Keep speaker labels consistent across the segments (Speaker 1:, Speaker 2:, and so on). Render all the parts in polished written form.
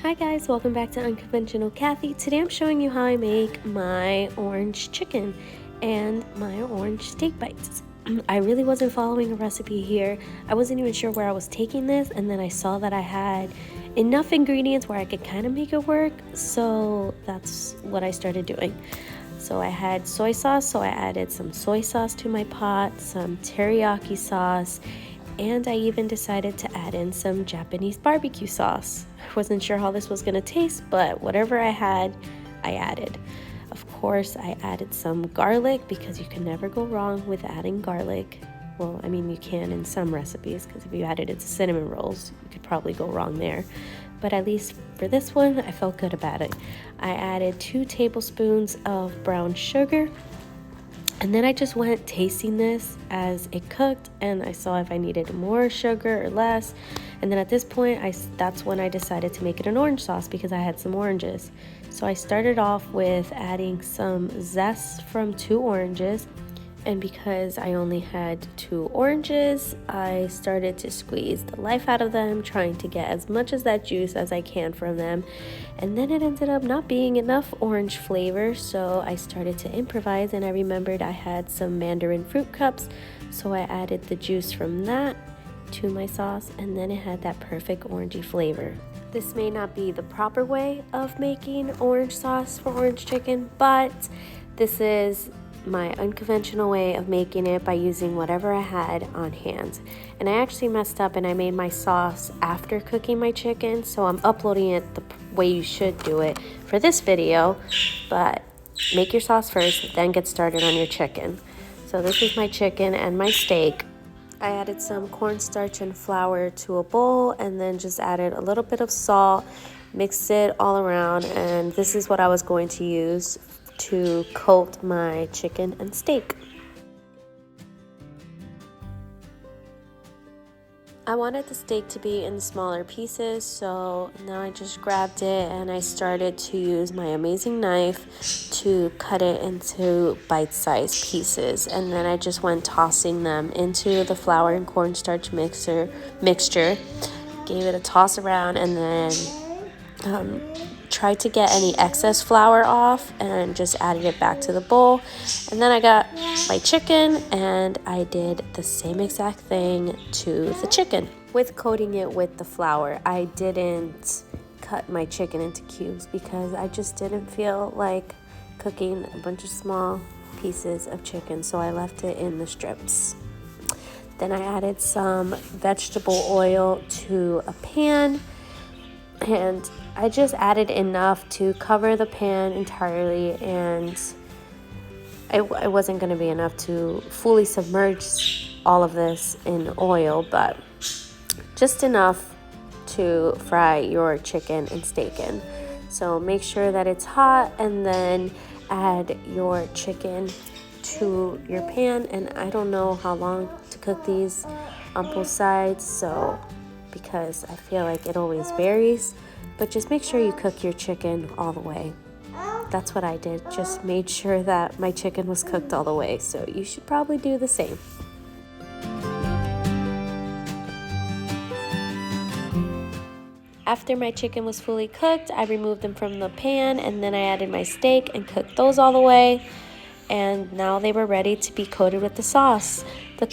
Speaker 1: Hi guys, welcome back to Unconventional Kathy. Today I'm showing you how I make my orange chicken and my orange steak bites. I really wasn't following a recipe here. I wasn't even sure where I was taking this, and then I saw that I had enough ingredients where I could kind of make it work, so that's what I started doing. So I had soy sauce, so I added some soy sauce to my pot, some teriyaki sauce, and I even decided to add in some Japanese barbecue sauce. I wasn't sure how this was going to taste, but whatever I had, I added. Of course, I added some garlic because you can never go wrong with adding garlic. Well, I mean, you can in some recipes, because if you added it to cinnamon rolls, you could probably go wrong there. But at least for this one, I felt good about it. I added 2 tablespoons of brown sugar. And then I just went tasting this as it cooked, and I saw if I needed more sugar or less. And then at this point, that's when I decided to make it an orange sauce because I had some oranges. So I started off with adding some zest from 2 oranges. And because I only had 2 oranges, I started to squeeze the life out of them, trying to get as much of that juice as I can from them. And then it ended up not being enough orange flavor, so I started to improvise, and I remembered I had some mandarin fruit cups, so I added the juice from that to my sauce, and then it had that perfect orangey flavor. This may not be the proper way of making orange sauce for orange chicken, but this is my unconventional way of making it by using whatever I had on hand. And I actually messed up and I made my sauce after cooking my chicken, so I'm uploading it the way you should do it for this video. But make your sauce first, then get started on your chicken. So this is my chicken and my steak. I added some cornstarch and flour to a bowl, and then just added a little bit of salt, mixed it all around, and this is what I was going to use to coat my chicken and steak. I wanted the steak to be in smaller pieces, so now I just grabbed it and I started to use my amazing knife to cut it into bite-sized pieces, and then I just went tossing them into the flour and cornstarch mixture, gave it a toss around, and then tried to get any excess flour off and just added it back to the bowl. And then I got my chicken and I did the same exact thing to the chicken with coating it with the flour. I didn't cut my chicken into cubes because I just didn't feel like cooking a bunch of small pieces of chicken, so I left it in the strips. Then I added some vegetable oil to a pan, and I just added enough to cover the pan entirely, and it wasn't going to be enough to fully submerge all of this in oil, but just enough to fry your chicken and steak in. So make sure that it's hot, and then add your chicken to your pan. And I don't know how long to cook these on both sides, so because I feel like it always varies, but just make sure you cook your chicken all the way. That's what I did, just made sure that my chicken was cooked all the way, so you should probably do the same. After my chicken was fully cooked, I removed them from the pan, and then I added my steak and cooked those all the way. And now they were ready to be coated with the sauce.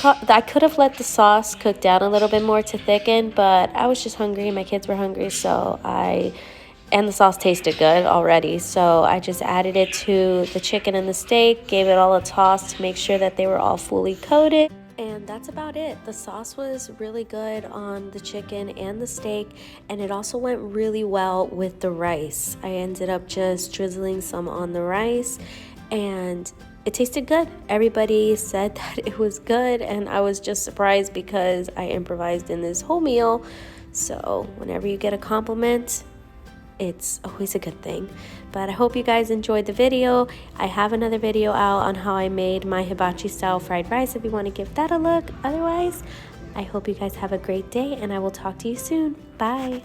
Speaker 1: I could have let the sauce cook down a little bit more to thicken, but I was just hungry. My kids were hungry, and the sauce tasted good already. So I just added it to the chicken and the steak, gave it all a toss to make sure that they were all fully coated. And that's about it. The sauce was really good on the chicken and the steak, and it also went really well with the rice. I ended up just drizzling some on the rice, and it tasted good. Everybody said that it was good, and I was just surprised because I improvised in this whole meal. So whenever you get a compliment, it's always a good thing. But I hope you guys enjoyed the video. I have another video out on how I made my hibachi style fried rice if you want to give that a look. Otherwise, I hope you guys have a great day, and I will talk to you soon. Bye.